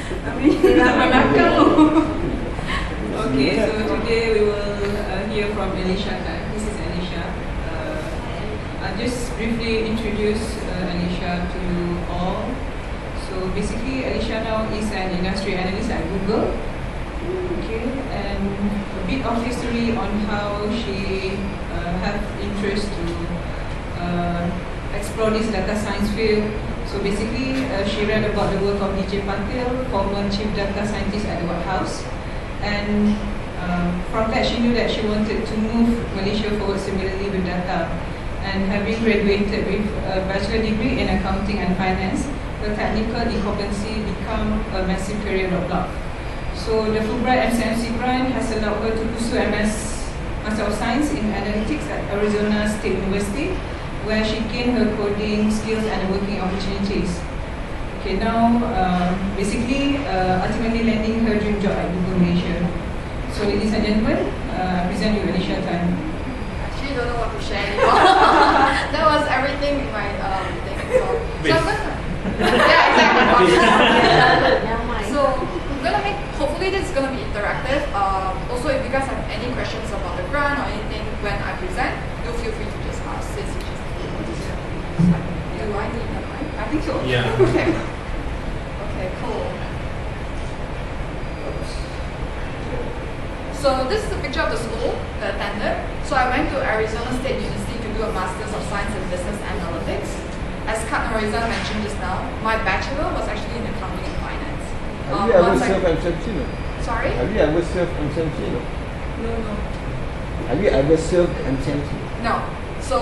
Okay, so today we will hear from Alicia Tan. This is Alicia. I'll just briefly introduce Alicia to you all. So basically, Alicia now is an industry analyst at Google. Okay, and a bit of history on how she have interest to explore this data science field. So basically, she read about the work of DJ Patil, former chief data scientist at the White House. And from that, she knew that she wanted to move Malaysia forward similarly with data. And having graduated with a bachelor degree in accounting and finance, her technical incumbency became a massive career roadblock. So the Fulbright MCMC grant has allowed her to pursue Master of Science in Analytics at Arizona State University, where she gained her coding skills and working opportunities. Okay, now basically ultimately landing her dream job at Google Malaysia. So ladies and gentlemen, I present you Alicia Tan. Actually don't know what to share anymore. That was everything in my thing. So I'm gonna yeah, exactly. So I'm gonna make, hopefully this is gonna be interactive. Also if you guys have any questions about the grant or anything when I present, do feel free to just ask since you just do I need the mic? I think so. Yeah. Okay. Okay, cool. So this is a picture of the school that I attended. So I went to Arizona State University to do a Master's of Science in Business Analytics. As Kat Norisa mentioned just now, my bachelor was actually in accounting and finance. Have you ever served MCMC? Sorry? Have you ever served MCMC? No. Have you ever served MCMC? No. So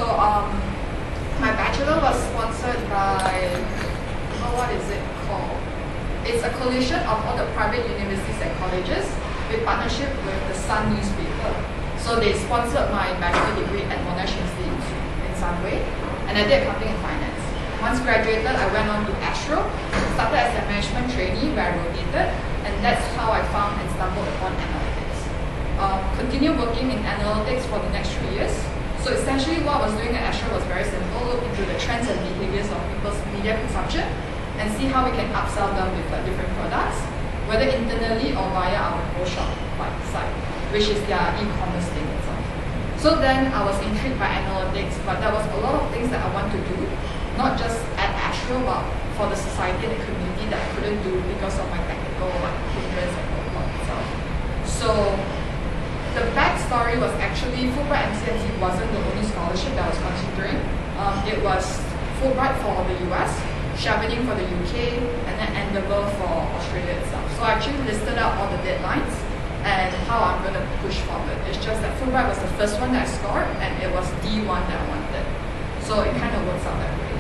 my bachelor was sponsored by, what is it called? It's a coalition of all the private universities and colleges with partnership with the Sun newspaper. So they sponsored my bachelor degree at Monash Institute in some way, and I did accounting and finance. Once graduated, I went on to Astro, started as a management trainee where I rotated, and that's how I found and stumbled upon analytics. Continued working in analytics for the next 3 years. So essentially what I was doing at Astro was very simple, look into the trends and behaviors of people's media consumption and see how we can upsell them with different products, whether internally or via our shop site, which is their e-commerce thing itself. So then I was intrigued by analytics, but there was a lot of things that I want to do, not just at Astro, but for the society and the community that I couldn't do because of my technical hindrance and whatnot itself. So the backstory was actually Fulbright MCMC wasn't the only scholarship that I was considering. It was Fulbright for the US, Chevening for the UK, and then Endeavour for Australia itself. So I actually listed out all the deadlines and how I'm going to push forward. It's just that Fulbright was the first one that I scored, and it was D1 that I wanted. So it kind of works out that way.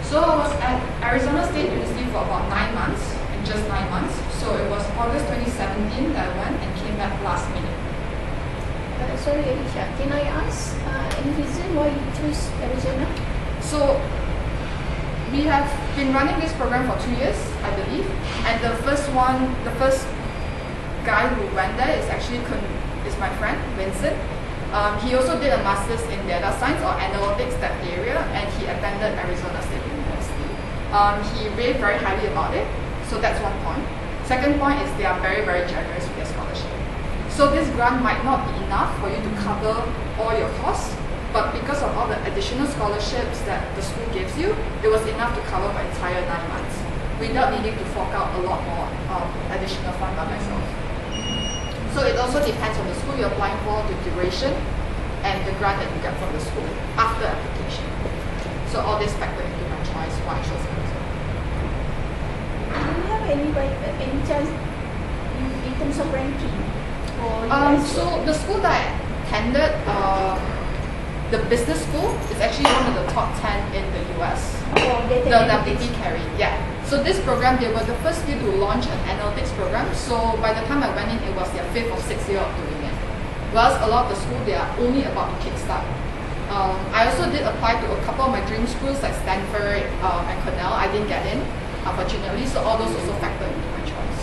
So I was at Arizona State University for about 9 months, in just 9 months. So it was August 2017 that I went and came back last minute. Sorry, Alicia, can I ask any reason why you chose Arizona? So we have been running this program for 2 years, I believe, and the first guy who went there is actually my friend, Vincent. He also did a master's in data science or analytics, that area, and he attended Arizona State University. He raved very highly about it, so that's one point. Second point is they are very, very generous with their scholarship. So this grant might not be enough for you to cover all your costs, but because of all the additional scholarships that the school gives you, it was enough to cover my entire 9 months without needing to fork out a lot more additional fund by myself. So it also depends on the school you're applying for, the duration, and the grant that you get from the school after application. So all this factor into my choice why I chose Arizona. Do you have any chance in terms of ranking? So the school that I attended, the business school is actually one of the top 10 in the US. The WP Carey, yeah. So this program, they were the first year to launch an analytics program. So by the time I went in, it was their 5th or 6th year of doing it. Whereas a lot of the school, they are only about to kickstart. I also did apply to a couple of my dream schools like Stanford and Cornell. I didn't get in, unfortunately. So all those also factor into my choice.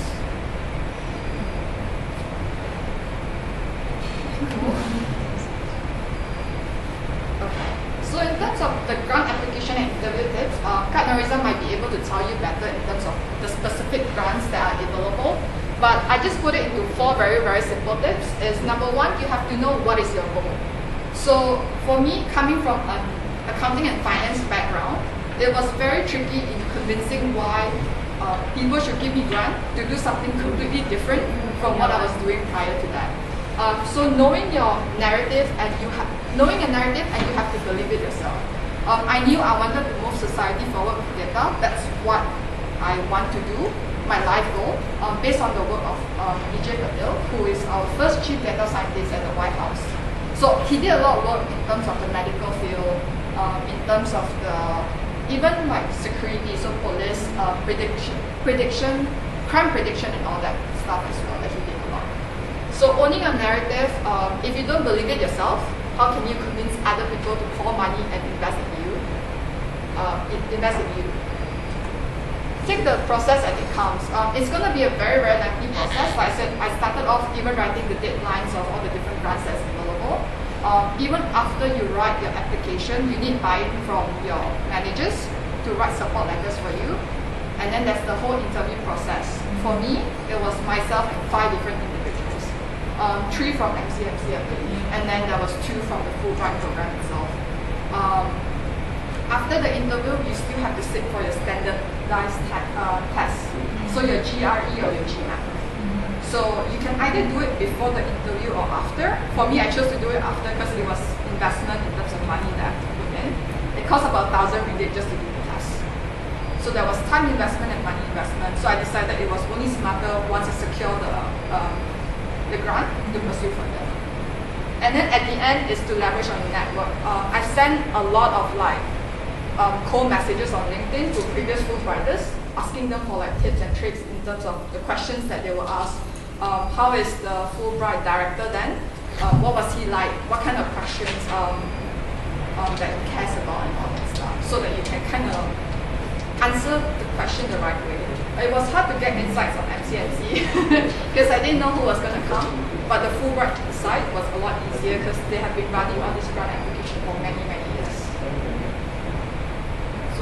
Okay. So in terms of the grant application and interview tips, Kat Norisa might be able to tell you better in terms of the specific grants that are available. But I just put it into 4 very, very simple tips. Is number 1, you have to know what is your goal. So for me, coming from an accounting and finance background, it was very tricky in convincing why people should give me grant to do something completely different from what I was doing prior to that. So knowing your narrative and you have to believe it yourself. I knew I wanted to move society forward with data. That's what I want to do. My life goal, based on the work of Vijay Patel, who is our first chief data scientist at the White House. So he did a lot of work in terms of the medical field, in terms of the even like security, so police prediction, crime prediction, and all that stuff as well that he did a lot. So owning a narrative, if you don't believe it yourself, how can you convince other people to pour money and invest in you? Take the process as it comes. It's going to be a very, very lengthy process. Like I said, I started off even writing the deadlines of all the different grants that's available. Even after you write your application, you need buy-in from your managers to write support letters for you. And then there's the whole interview process. For me, it was myself and 5 different individuals. 3 from MCMC, I believe, and then there was 2 from the Fulbright program itself. After the interview, you still have to sit for your standardized test. So your GRE or your GMAT. So you can either do it before the interview or after. For me, I chose to do it after because it was investment in terms of money that I have to put in. It cost about 1,000 ringgit just to do the test. So there was time investment and money investment. So I decided it was only smarter once I secure the grant to pursue further. And then at the end is to leverage on your network. I sent a lot of cold messages on LinkedIn to previous Fulbrighters, asking them for tips and tricks in terms of the questions that they will ask. How is the Fulbright director then? What was he like? What kind of questions that he cares about and all that stuff, so that you can kind of answer the question the right way. It was hard to get insights on MCMC because I didn't know who was going to come, but the Fulbright side was a lot easier because they have been running on this grant application for many, many years.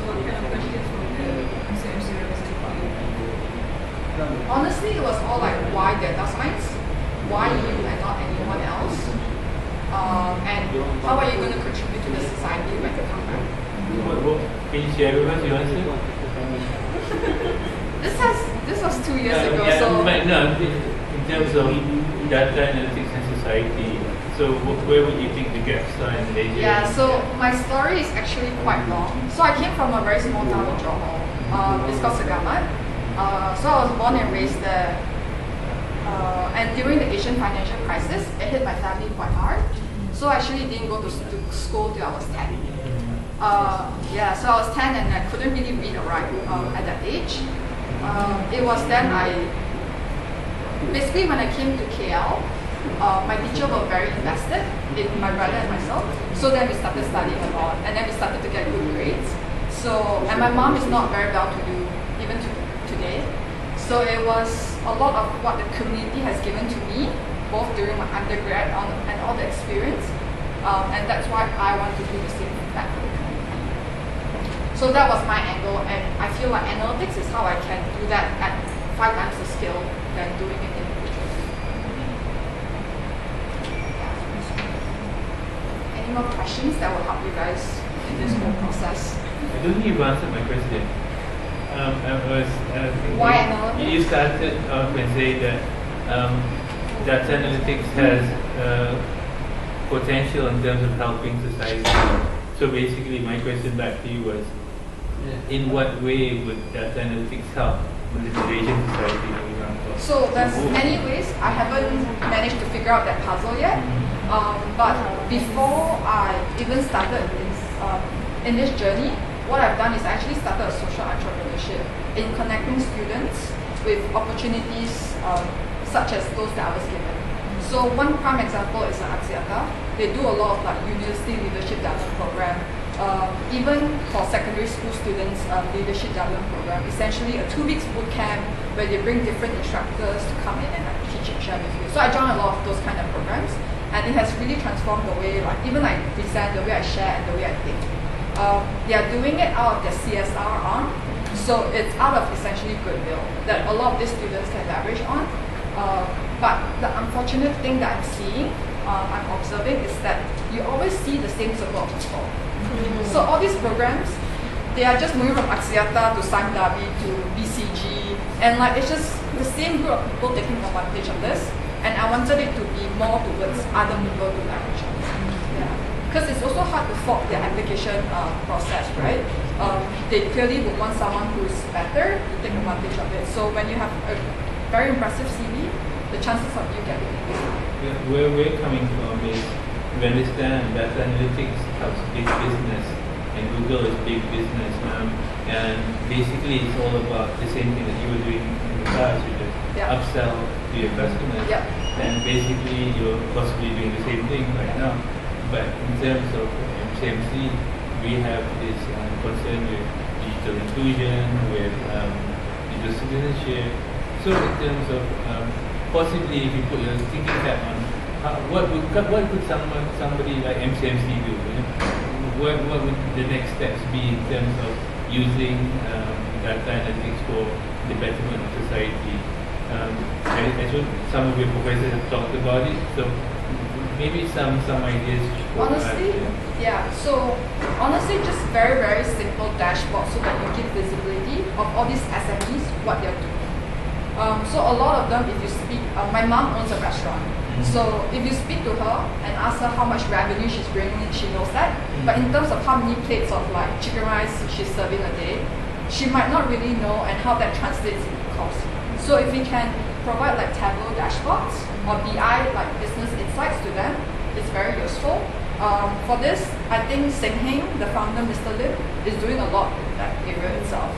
What kind of questions from the MCMC representative? Honestly, it was all like, why data science? Why you and not anyone else? And how are you going to contribute to the society when you come back? Can you share with us your answer? This was 2 years ago. Yeah, so but no, in terms of data analytics and society, so where would you think the gaps are in Malaysia? Yeah, so my story is actually quite long. So I came from a very small town in Johor. It's called Segamat. So I was born and raised there. And during the Asian financial crisis, it hit my family quite hard. So I actually didn't go to school till I was 10. So I was 10 and I couldn't really read or write at that age. It was then basically when I came to KL, my teacher were very invested in my brother and myself. So then we started studying a lot, and then we started to get good grades. And my mom is not very well-to-do even today. So it was a lot of what the community has given to me, both during my undergrad and all the experience. And that's why I want to do the same back for the community. So that was my angle, and I feel like analytics is how I can do that at 5 times the scale than doing it individually. Any more questions that will help you guys in this whole process? I don't think you've answered my question. I was Why analytics? You started off and say that data analytics has potential in terms of helping society. So basically, my question back to you was, in what way would data analytics help with the Malaysian society, for example? So there's many ways. I haven't managed to figure out that puzzle yet. But before I even started in this journey, what I've done is actually started a social entrepreneurship in connecting students with opportunities such as those that I was given. So one prime example is Axiata. They do a lot of university leadership development program. Even for secondary school students, leadership development program. Essentially a 2 weeks boot camp where they bring different instructors to come in and teach and share with you. So I joined a lot of those kind of programs, and it has really transformed the way, even I present, the way I share, and the way I think. They are doing it out of their CSR arm, So it's out of essentially goodwill that a lot of these students can leverage on. But the unfortunate thing that I'm seeing, I'm observing, is that you always see the same circle of people. So all these programs, they are just moving from Axiata to Sime Darby to BCG, and like it's just the same group of people taking advantage of this. And I wanted it to be more towards other people to leverage on. Yeah, because it's also hard to fault their application process, right? They clearly would want someone who's better to take advantage of it. So when you have a very impressive CV, the chances of you getting it is high. Yeah, where we're coming from is we understand data analytics helps big business, and Google is big business, and basically it's all about the same thing that you were doing in the past, which is upsell to your customers. And basically you're possibly doing the same thing right now. But in terms of MCMC, we have this concern with digital inclusion, with digital citizenship. So in terms of possibly, if you put your thinking cap on what could somebody like MCMC do? You know? What would the next steps be in terms of using data analytics for the betterment of society? I should, some of your professors have talked about it, so maybe some ideas. Honestly, so honestly, just very, very simple dashboard so that you give visibility of all these SMEs, what they're doing. So a lot of them, if you speak, my mom owns a restaurant. So if you speak to her and ask her how much revenue she's bringing in, she knows that. But in terms of how many plates of like chicken rice she's serving a day, she might not really know and how that translates into cost. So if we can provide like Tableau dashboards or BI like business insights to them, it's very useful. For this, I think Seng Heng, the founder, Mr. Lim, is doing a lot in that area itself.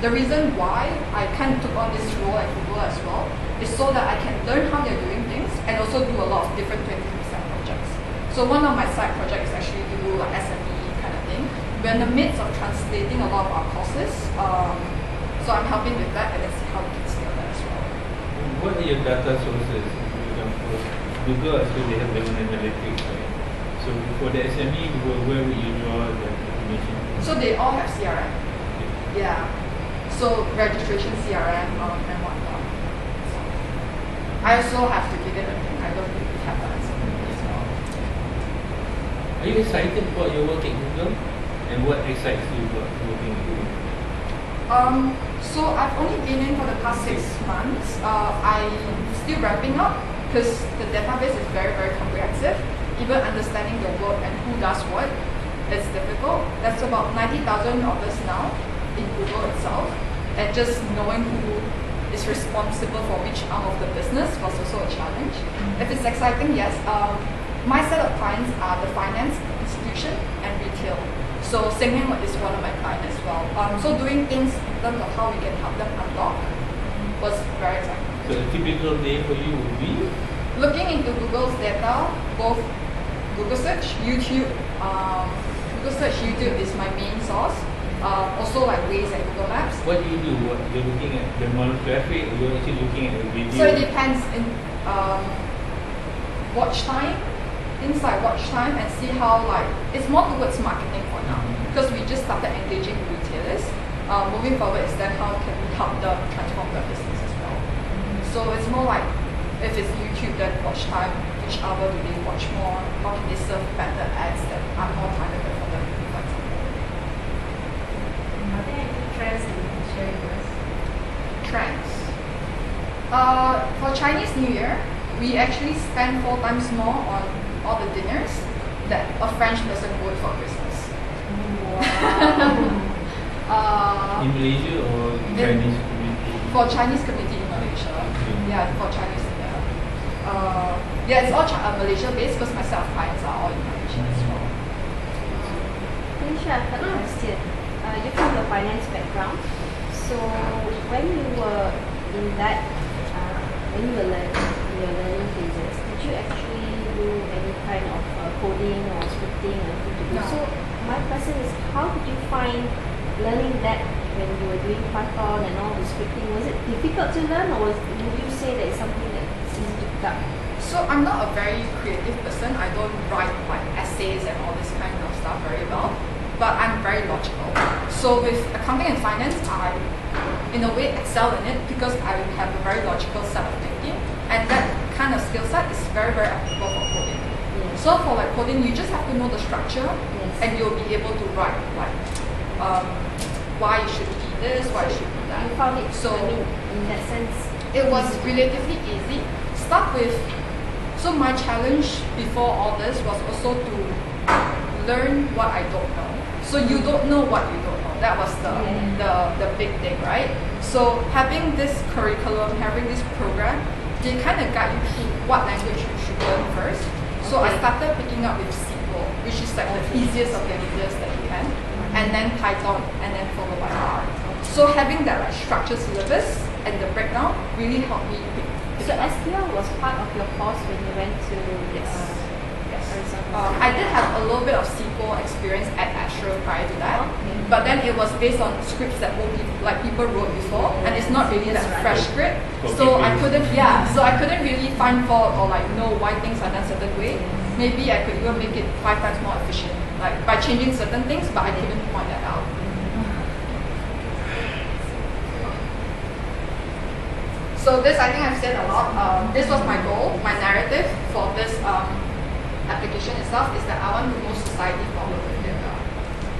The reason why I kind of took on this role at Google as well is so that I can learn how they're doing things and also do a lot of different 20% projects. So one of my side projects is actually to do like SME kind of thing. We're in the midst of translating a lot of our courses. So I'm helping with that and let's see how we can scale that as well. What are your data sources? For example, Google actually they have their own analytics, right? So for the SME, where would you draw the information? So they all have CRM. Yeah. So registration CRM and whatnot. So I also have to give it a thing. I don't really have that as well. Are you excited about your work at Google? And what excites you about working at Google? So I've only been in for the past 6 months. I'm still ramping up because the database is very, very comprehensive. Even understanding the work and who does what is difficult. That's about 90,000 of us now in Google itself. And just knowing who is responsible for which arm of the business was also a challenge. If it's exciting, yes. My set of clients are the finance, institution, and retail. So Seng Heng is one of my clients as well. So doing things in terms of how we can help them unlock was very exciting. So a typical day for you would be? Looking into Google's data, both Google search, YouTube. Google search, YouTube is my main source. Also like Waze and Google Maps. What do? You're looking at the amount of traffic, or you're actually looking at the video? So it depends in watch time, inside watch time, and see how like it's more towards marketing for now because we just started engaging retailers. Moving forward is then how can we help them transform their business as well. So it's more like if it's YouTube, then watch time, which hour do they watch more? How can they serve better ads that are more targeted for them, for example. Are there any trends that you can share with us? Trends. For Chinese New Year, we actually spend 4 times more on all the dinners that a French person would for Christmas. Wow. In Malaysia or Chinese community? For Chinese community in Malaysia. Yeah, for Chinese. Yeah, it's all Malaysia based because my set of clients are all in Malaysia as well. Alicia, I've got a question. You come from a finance background. So when you were in that, when you were learning, in your learning phases, did you actually do any kind of coding or scripting or anything to do? No. So my question is, how did you find learning that when you were doing Python and all the scripting? Was it difficult to learn, or would you say that it's something that's easy to pick up? So I'm not a very creative person. I don't write like essays and all this kind of stuff very well. but I'm very logical. So with accounting and finance, I, in a way, excel in it because I have a very logical set of thinking, and that kind of skill set is very, very applicable for coding. Yes. So for like coding, you just have to know the structure, Yes. and you'll be able to write like why it should be this, why it should be that. You found it, So I mean, in that sense, it was relatively easy. Start with, so my challenge before all this was also to learn what I don't know. So you don't know what you don't know. That was the big thing, right? So having this curriculum, having this program, they kind of guide you through what language you should learn first. So I started picking up with SQL, which is like the easiest of the easiest that you can, and then Python, and then followed by R. So having that like structured syllabus and the breakdown really helped me pick so it up. SQL was part of your course when you went to Yes. Arizona? I did have a little bit of SQL experience at Astro prior to that, Okay. but then it was based on scripts that people wrote before, and it's not really that fresh script. So I couldn't, so I couldn't really find fault or like know why things are done a certain way. Maybe I could even make it 5 times more efficient, like by changing certain things, but I couldn't point that out. So this, I think I've said a lot. This was my goal, my narrative for this application itself is that I want to move society forward with data.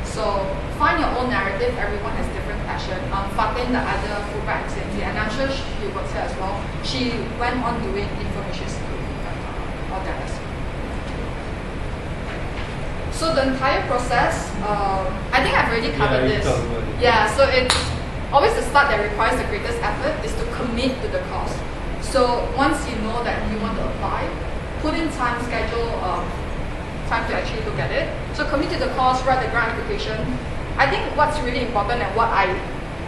So find your own narrative. Everyone has different passion. Fatin, the other Fulbright MCMC, and I'm sure she works here as well. She went on doing information security or data security. So the entire process, I think I've already covered this. Yeah, so it's always the start that requires the greatest effort is to commit to the course. So once you know that you want to apply, put in time, schedule time to actually look at it. So commit to the course, write the grant application. I think what's really important and what I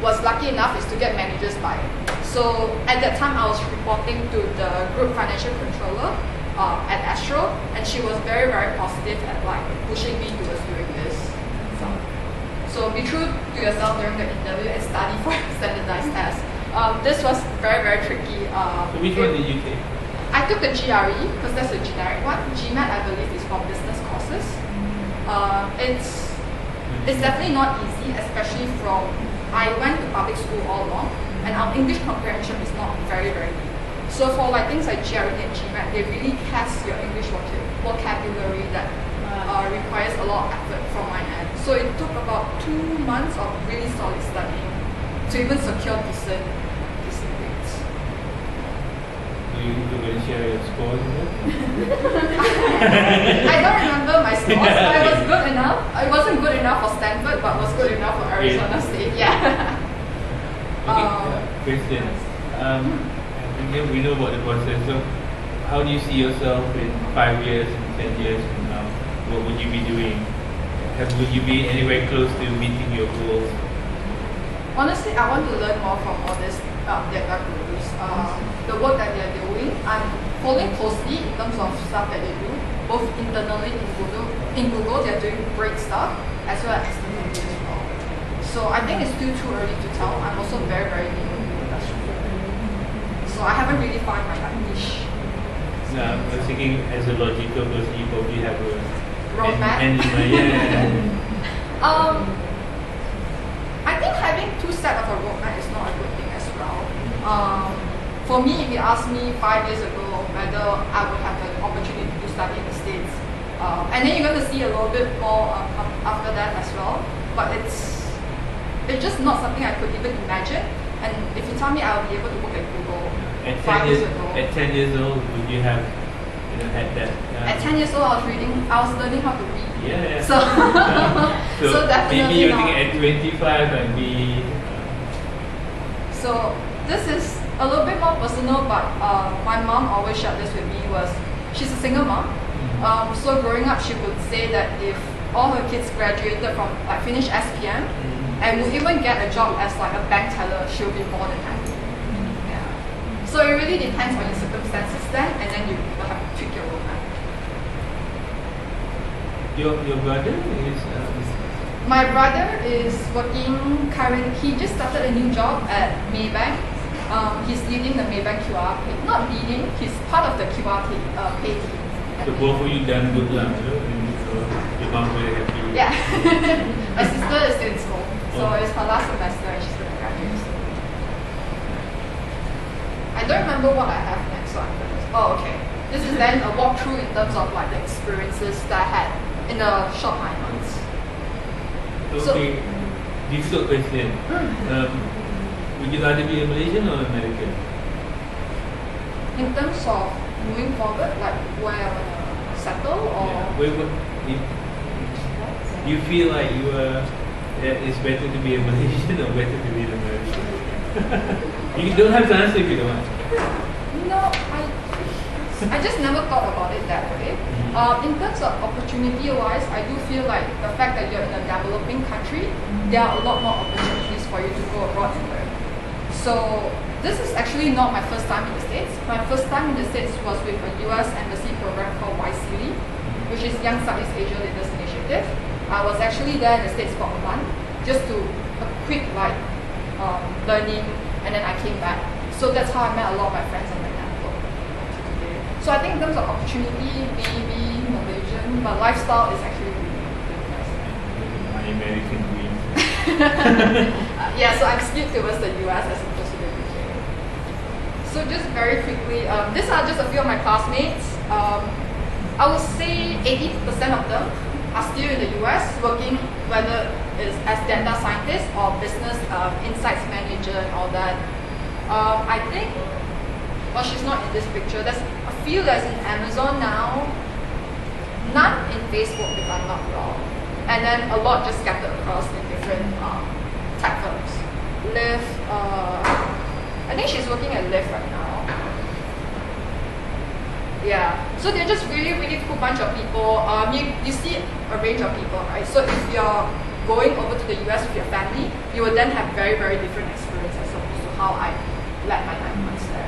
was lucky enough is to get managers by it. So at that time I was reporting to the group financial controller at Astro, and she was very, very positive at like pushing me towards doing this. So be true to yourself during the interview and study for standardized tests. This was very, very tricky. So which one did you take? I took the GRE because that's a generic one. GMAT, I believe, is for business courses. It's definitely not easy, especially from, I went to public school all along, and our English comprehension is not very, very deep. So for like things like GRE and GMAT, they really test your English vocabulary that requires a lot of effort from my end. So it took about 2 months of really solid studying to even secure decent grades. You going to share your scores with us? I don't remember my scores, but it was good enough. It wasn't good enough for Stanford, but was good enough for Arizona State. Yeah. Okay, Christian. I think we know about the process. So, how do you see yourself in 5 years, and 10 years from now? What would you be doing? Would you be anywhere close to meeting your goals? Honestly, I want to learn more from all this data gurus. The work that they're doing, I'm following closely in terms of stuff that they do, both internally in Google. In Google, they're doing great stuff, as well as externally as well. So I think it's still too early to tell. I'm also very, very new in the industry. So I haven't really found my niche. I was thinking as a logical person, you probably have a Roadmap? I think having 2 sets of a roadmap is not a good thing as well. For me, if you asked me 5 years ago whether I would have an opportunity to study in the States, and then you're going to see a little bit more after that as well, but it's just not something I could even imagine. And if you tell me I would be able to work at Google At 5 years ago. At 10 years old, would you have had that? At 10 years old, I was learning how to read. Yeah. So, so definitely maybe you're not. thinking at 25 and be. So this is a little bit more personal, but my mom always shared this with me. She's a single mom. So growing up, she would say that if all her kids graduated from like finished SPM and would even get a job as like a bank teller, she would be more than happy. Yeah. So it really depends on your circumstances then, and then you will have to tweak your roadmap. Your brother is. My brother is working currently. He just started a new job at Maybank. He's leading the Maybank QR pay. Not leading, he's part of the QR pay team. So both of you done good luck, and so your mom's very happy. Yeah. My sister is still in school, so it's her last semester and she's going to graduate soon. I don't remember what I have next, so I'm going to... Oh, okay. This is then a walkthrough in terms of like the experiences that I had in a short 9 months. Okay, difficult question. Would you rather be a Malaysian or American? In terms of moving forward, like where I want to settle or... Do you feel like it's better to be a Malaysian or better to be an American? You don't have to answer if you don't want. No, I just never thought about it that way. In terms of opportunity-wise, I do feel like the fact that you're in a developing country, there are a lot more opportunities for you to go abroad and learn. So this is actually not my first time in the States. My first time in the States was with a US embassy program called YCLI, which is Young Southeast Asia Leaders Initiative. I was actually there in the States for a month, just to a quick learning, and then I came back. So that's how I met a lot of my friends on my network today. So I think in terms of opportunity, maybe Malaysian, but lifestyle is actually really nice. My American dream. Yeah, so I'm skewed towards the US as opposed to the UK. So just very quickly, these are just a few of my classmates. I would say 80% of them are still in the US working, whether it's as data scientists or business insights manager and all that. I think, well, she's not in this picture. There's a few that's in Amazon now, none in Facebook if I'm not wrong, and then a lot just scattered across in different tech firms. Lyft, I think she's working at Lyft right now. Yeah, so they're just really, really cool bunch of people. You see a range of people, right? So if you're going over to the US with your family, you will then have very, very different experiences as opposed to how I led my 9 months there.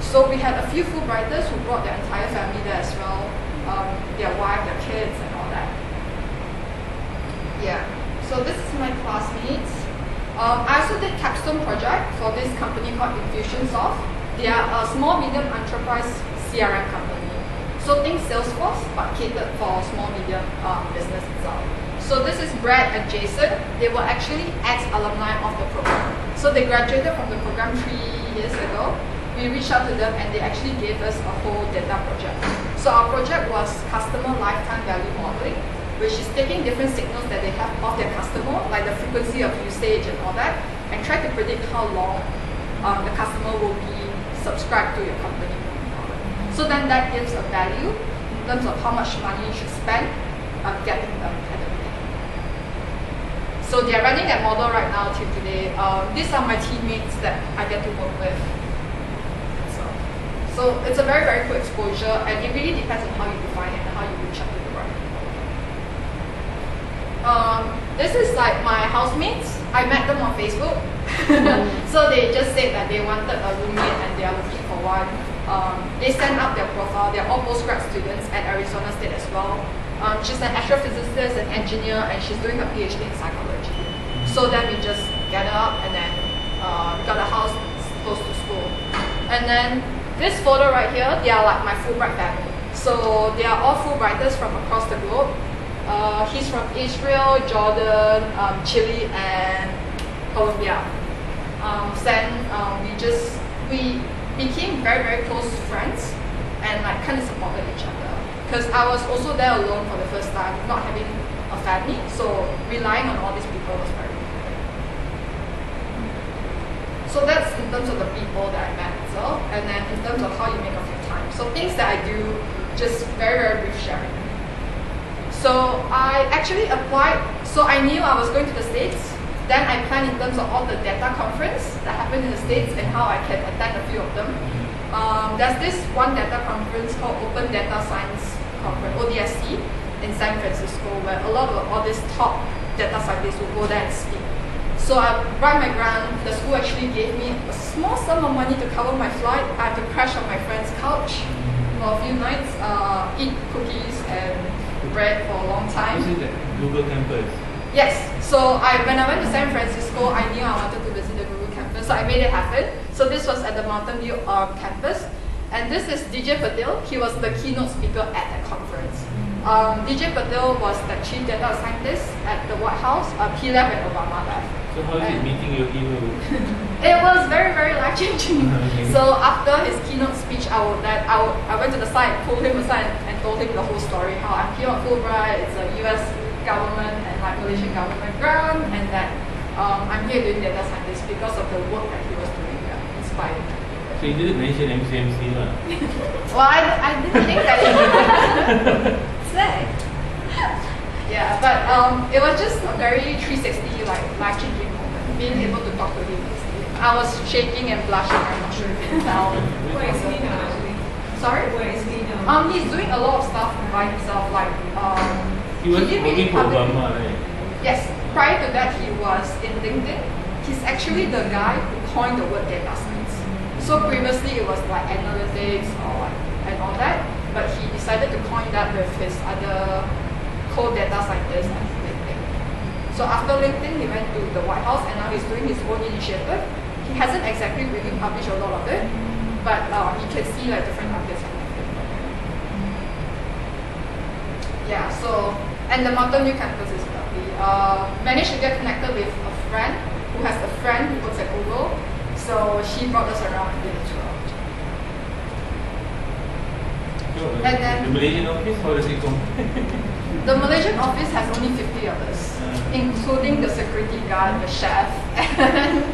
So we had a few Fulbrighters who brought their entire family there as well, their wife, their kids, and all that. Yeah, so this is my classmates. I also did capstone project for this company called Infusionsoft. They are a small medium enterprise CRM company. So think Salesforce, but catered for small medium business itself. So this is Brad and Jason. They were actually ex-alumni of the program. So they graduated from the program 3 years ago. We reached out to them and they actually gave us a whole data project. So our project was customer lifetime value modeling, which is taking different signals that they have of their customer, like the frequency of usage and all that, and try to predict how long the customer will be subscribed to your company. So then that gives a value in terms of how much money you should spend getting them at the beginning. So they are running that model right now till today. These are my teammates that I get to work with. So it's a very, very cool exposure, and it really depends on how you define it and how you reach out to the right people. This is like my housemates. I met them on Facebook. So they just said that they wanted a roommate and they are looking for one. They sent out their profile. They're all postgrad students at Arizona State as well. She's an astrophysicist, an engineer, and she's doing her PhD in psychology. So then we just gathered up and then we got a house close to school. And then this photo right here, they are like my Fulbright family. So they are all Fulbrighters from across the globe. He's from Israel, Jordan, Chile, and Colombia. We became very, very close friends and like kind of supported each other. Because I was also there alone for the first time, not having a family, so relying on all these people was very important. So that's in terms of the people that I met itself, and then in terms of how you make up your time. So things that I do, just very, very brief sharing. So I actually applied, so I knew I was going to the States. Then I planned in terms of all the data conference that happened in the States and how I can attend a few of them. There's this one data conference called Open Data Science Conference, ODSC, in San Francisco, where a lot of all these top data scientists will go there and speak. So I ran my grant. The school actually gave me a small sum of money to cover my flight. I had to crash on my friend's couch for a few nights, eat cookies and bread for a long time. This is the Google campus. Yes. So when I went to San Francisco, I knew I wanted to visit the Google campus, so I made it happen. So this was at the Mountain View campus, and this is DJ Patil. He was the keynote speaker at that conference. DJ Patel was the chief data scientist at the White House. He left when Obama left. So how is it meeting your hero? It was very, very life-changing. Okay. So after his keynote speech, I went to the side, pulled him aside, and told him the whole story. How I'm here on Fulbright, it's a U.S. government and like Malaysian government grant, and that I'm here doing data scientist because of the work that he was doing. Yeah, inspired. So you didn't mention MCMC lah. Well, I didn't think that. Yeah, but it was just a very 360 like life-changing moment. Being able to talk to him. I was shaking and blushing. I'm not sure if you can tell. Where is he now actually? Sorry? Where is he now? He's doing a lot of stuff by himself, like He was did really working for public- Obama, right? Yes. Prior to that, he was in LinkedIn. He's actually the guy who coined the word data science. So previously it was like analytics or like and all that, but he decided to coin that with his other co-data scientists at LinkedIn. So after LinkedIn, he went to the White House and now he's doing his own initiative. He hasn't exactly really published a lot of it, but you can see like different updates on LinkedIn. Yeah, so, and the Mountain View campus is lovely. Managed to get connected with a friend who has a friend who works at Google. So she brought us around and did a tour. So, And then- the Malaysian office, how does it compare? The Malaysian office has only 50 of us, including the security guard, the chef, and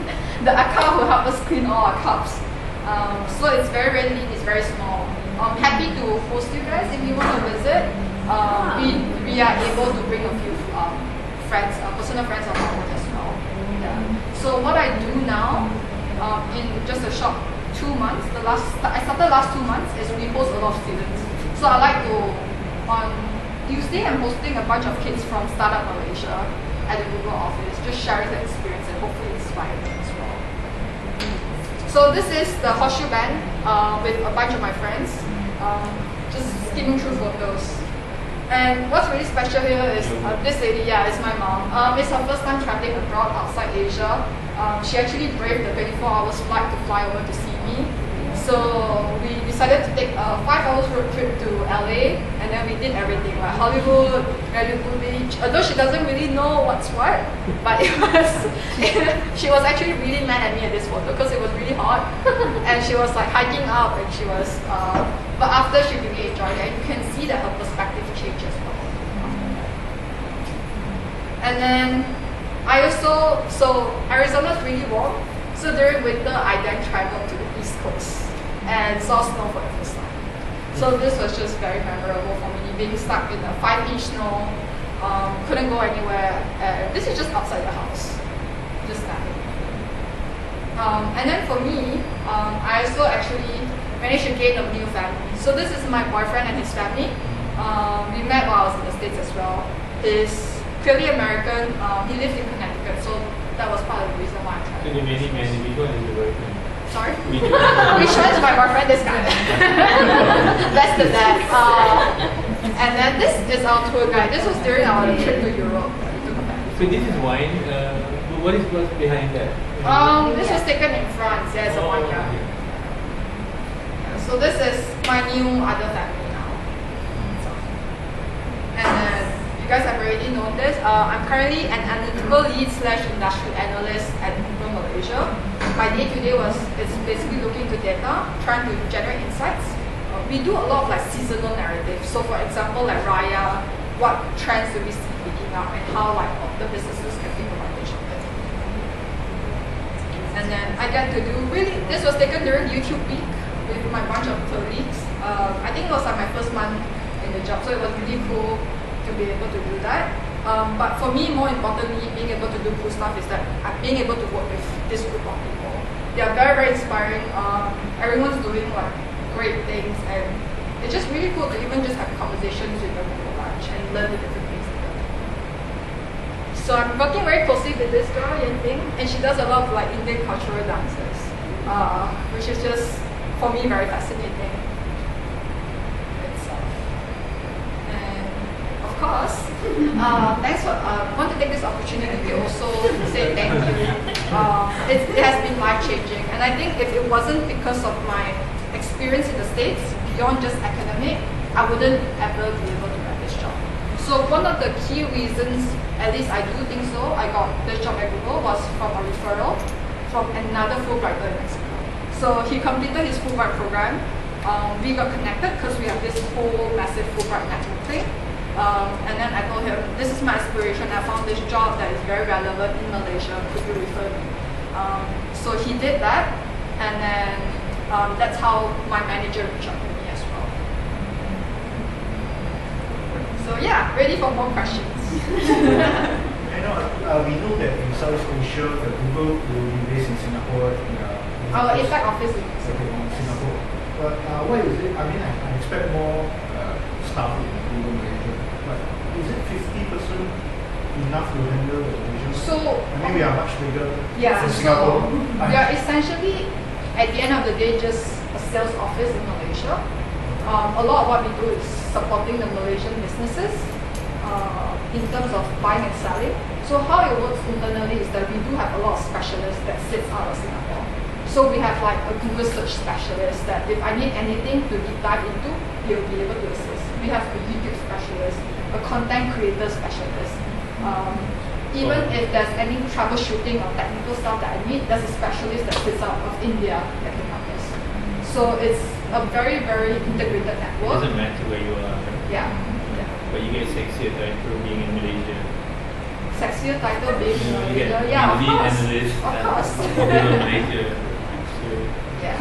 the akar who help us clean all our cups. So it's very, very lean, it's very small. I'm happy to host you guys if you want to visit. We are able to bring a few friends, personal friends of ours as well. Yeah. So what I do now, in just a short 2 months, I started last 2 months, is we host a lot of students. So I like to, on Tuesday, I'm hosting a bunch of kids from Startup Malaysia at the Google office, just sharing the experience and hopefully inspire them as well. So this is the horseshoe band with a bunch of my friends, just skimming through photos. And what's really special here is this lady, yeah, is my mom. It's her first time traveling abroad outside Asia. She actually braved the 24 hours flight to fly over to see me. So we decided to take a 5 hours road trip to LA, and then we did everything like Hollywood, Malibu Beach. Although she doesn't really know what's what, but it was she was actually really mad at me at this photo because it was really hot, and she was like hiking up, and she was. But after she really enjoyed it, and you can see that her perspective changed as well. And then I also Arizona's really warm, so during winter I then traveled to the East Coast and saw snow for the first time. So this was just very memorable for me, being stuck in a 5-inch snow, couldn't go anywhere. This is just outside the house, just that. And then for me, I also actually managed to gain a new family. So this is my boyfriend and his family. We met while I was in the States as well. He's clearly American. He lives in Connecticut, so that was part of the reason why I So tried. the many which one is your boyfriend? Sorry? Which Which one is my boyfriend? This guy. That's the dad. And then this is our tour guide. This was during our trip to Europe. We took a family. So this is wine. What is what's behind that? This was taken in France. Yeah, it's a wine guy. okay. Yeah, so this is my new other family now. So, and then you guys have already known this. I'm currently an analytical lead / industry analyst at Google Malaysia. My day-to-day is basically looking into data, trying to generate insights. We do a lot of like seasonal narratives. So for example, like Raya, what trends do we see picking up, and how like the businesses can take advantage of it. And then I get to do this was taken during YouTube week with my bunch of colleagues. I think it was like my first month in the job, so it was really cool to be able to do that. But for me, more importantly, being able to do cool stuff is that I'm being able to work with this group of people. They are very, very inspiring. Everyone's doing like great things, and it's just really cool to even just have conversations with them over lunch and learn the different things together. So I'm working very closely with this girl, Yan Ting, and she does a lot of like Indian cultural dances, which is just, for me, very fascinating itself. And of course, thanks for, want to take this opportunity to also say thank you. It has been life-changing, and I think if it wasn't because of my experience in the States, beyond just academic, I wouldn't ever be able to get this job. So one of the key reasons, at least I do think so, I got this job at Google was from a referral from another Fulbrighter in Mexico. So he completed his Fulbright program. We got connected because we have this whole massive Fulbright network thing. And then I told him, this is my aspiration. I found this job that is very relevant in Malaysia. Could you refer me? So he did that, and then that's how my manager reached out to me as well. So yeah, ready for more questions. We know that in Southeast Asia, the Google will be based in Singapore. Our APAC office is in Singapore. But what is it? I mean, I expect more staff in Google Malaysia. But is it 50% enough to handle the Malaysian? So I mean, we are much bigger yeah, than Singapore. So we are essentially, at the end of the day, just a sales office in Malaysia. A lot of what we do is supporting the Malaysian businesses in terms of buying and selling. So how it works internally is that we do have a lot of specialists that sits out of Singapore. So we have like a Google search specialist that if I need anything to deep dive into, he'll be able to assist. We have a YouTube specialist, a content creator specialist. Even if there's any troubleshooting or technical stuff that I need, there's a specialist that sits out of India that can help us. So it's a very, very integrated It network. doesn't matter where you are. Yeah. But you get sexier title being in Malaysia. Sexier title being You know, you get yeah, of lead course. analyst Of and course. popular Malaysia. So, Yeah.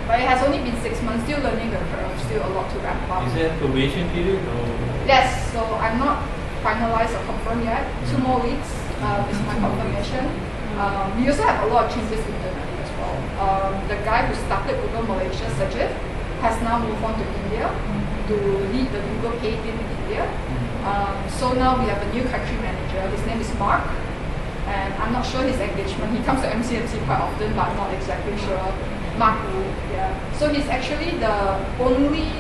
But it has only been 6 months, still learning the curve, still a lot to ramp up. is there a probation period or? Yes, so I'm not finalized or confirmed yet. 2 more weeks is my confirmation. We also have a lot of changes internally as well. The guy who started Google Malaysia, Sajid, has now moved on to India to lead the Google Pay team in India. So now we have a new country manager. His name is Mark, and I'm not sure his engagement. He comes to MCMC quite often, but I'm not exactly sure. Mark Wu, yeah. So he's actually the only,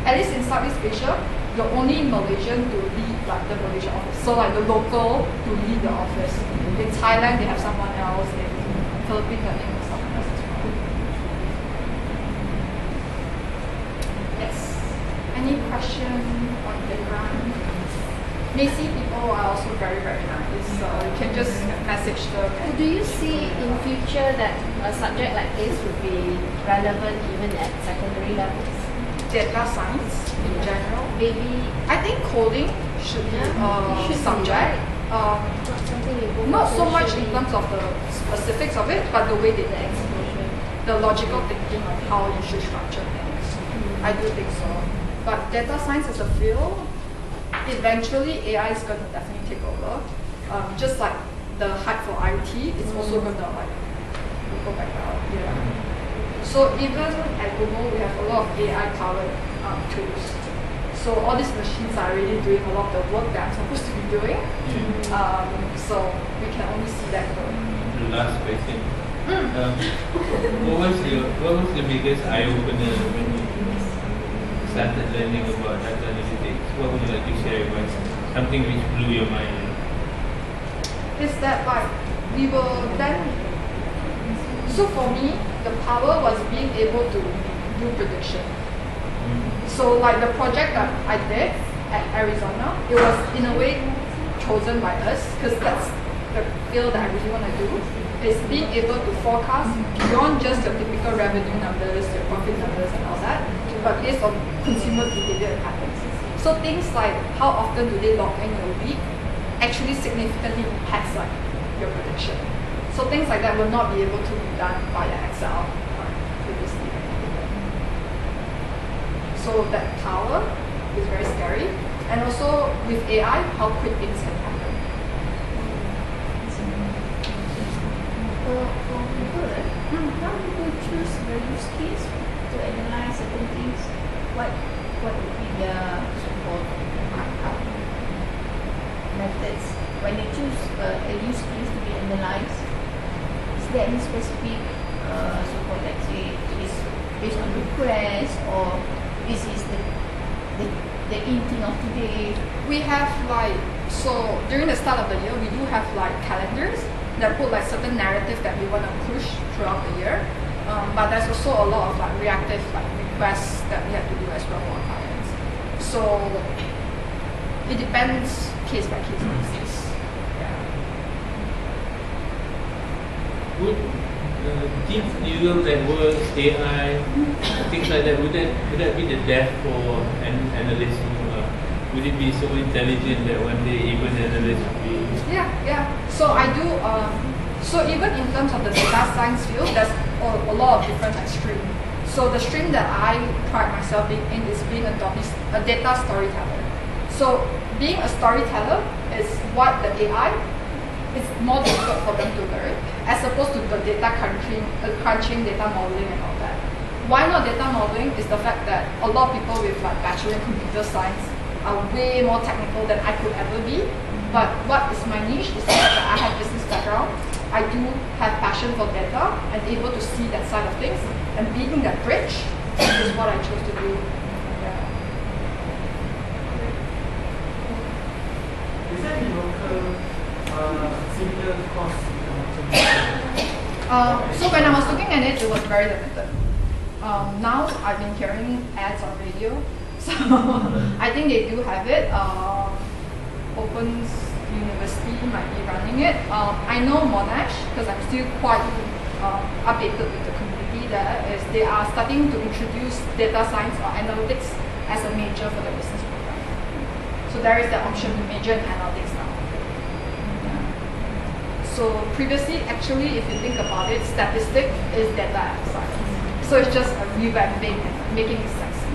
at least in Southeast Asia, the only Malaysian to lead like the Malaysia office. So like the local to lead the office. In Thailand, they have someone else. In Philippines, I think there's someone else as well. Yes. Any question on the ground? Macy people are also very, very nice. So you can just message them. Do you see in future that a subject like this would be relevant even at secondary levels? Data science in general. Maybe I think coding should be a should be, subject. not something you go Not so for much in socially. terms of the specifics of it, but the way they think, Exposure. the logical thinking of how you should structure things. I do think so. But data science as a field, eventually AI is going to definitely take over. Just like the hype for IoT, it's also going to like go back out. Yeah. So even at Google, we have a lot of AI-powered tools. So all these machines are really doing a lot of the work that I'm supposed to be doing. So we can only see that growing. The last question. What was the biggest eye opener when you started learning about data analytics? What would you like to share with us? Something which blew your mind. Is that like we were then, so for me the power was being able to do prediction. So like the project that I did at Arizona, it was in a way chosen by us because that's the field that I really want to do, is being able to forecast beyond just your typical revenue numbers, your profit numbers and all that, but based on consumer behavior and patterns. So things like how often do they log in a week actually significantly impacts like your prediction. So things like that will not be able to be done via Excel previously. So that power is very scary. And also with AI, how quick things can happen. For people, how people choose the use case to analyze certain things? What would be their so-called methods when they choose a use case to be analyzed? Is there any specific so-called, let's say, is based on request, or this is the in thing of today? We have like, so during the start of the year, we do have like calendars that put like certain narrative that we want to push throughout the year. But there's also a lot of like reactive like requests that we have to do as well for our clients. So it depends case by case basis. Would deep neural networks, AI, things like that, would that be the death for an analyst? Would it be so intelligent that one day even analysts would be? Yeah. So I do. So even in terms of the data science field, there's a lot of different streams. So the stream that I pride myself in is being a data storyteller. So being a storyteller is what the AI is more difficult for them to learn, as opposed to the data crunching, data modeling and all that. Why not data modeling is the fact that a lot of people with like bachelor in computer science are way more technical than I could ever be. But what is my niche is the fact that I have business background. I do have passion for data and able to see that side of things, and being that bridge is what I chose to do. Is there any local similar course? So when I was looking at it, it was very limited. Now I've been hearing ads on radio, so I think they do have it. Opens University might be running it. I know Monash, because I'm still quite updated with the community there, is they are starting to introduce data science or analytics as a major for the business program. So there is the option to major in analytics now. So previously, actually, if you think about it, statistics is data science. So it's just a revamping and making it sexy.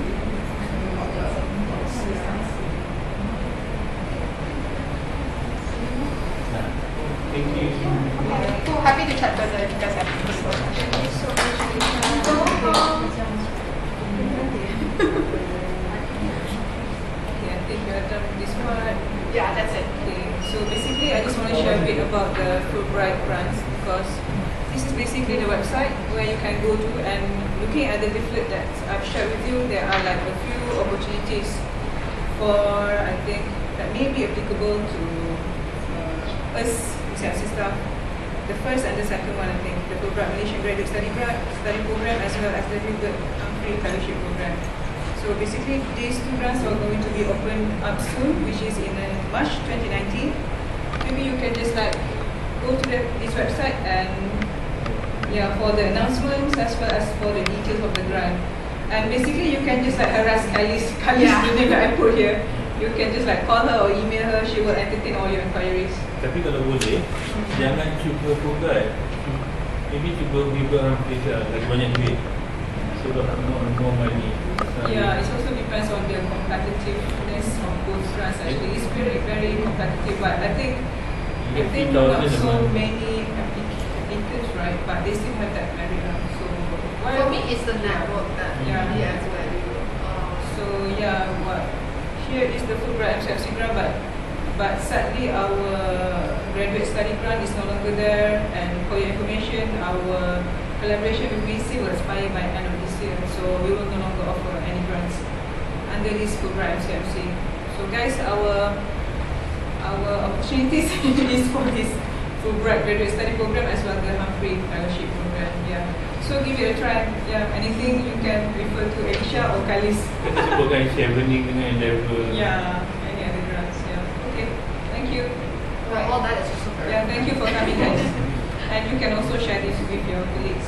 Thank you. So happy to chat further if you guys have questions. Okay, I think we are done with this part. Yeah, that's it. Okay, so basically I just want to share a bit about the Fulbright grants, because this is basically the website where you can go to, and looking at the leaflet that I've shared with you, there are like a few opportunities for, I think, that may be applicable to us MCMC staff. The first and the second one, I think, the Fulbright Malaysian Graduate Study Program, as well as the Fulbright Humphrey Fellowship Program. So basically, these two grants are going to be opened up soon, which is in March 2019. Maybe you can just like go to this website and for the announcements as well as for the details of the grant. And basically, you can just like harass Kali's name that I put here. You can just like call her or email her. She will entertain all your inquiries. Tapi kalau boleh, jangan cuba Fulbright. Maybe cuba Humphrey lagi banyak duit. So dah more money. Yeah, it also depends on the competitiveness of both grants. Actually, it's very very competitive. But I think not so many applicants, right? But they still have that merit. So For me, it's the network that really adds value. So here is the Fulbright MCMC grant, but sadly our graduate study grant is no longer there. And for your information, our collaboration with BC will expire by end of this year, so we will no longer offer any grants under this Fulbright MCMC. So guys, our opportunities is for this Fulbright graduate study program as well as the Humphrey Fellowship program. Yeah. So give it a try. Yeah. Anything you can refer to Alicia or Kalis. Kita sebutkan chevening dengan endeavour. Yeah. Any other grants. Yeah. Okay. Thank you. All that is super. Yeah. Thank you for coming, guys. And you can also share this with your colleagues.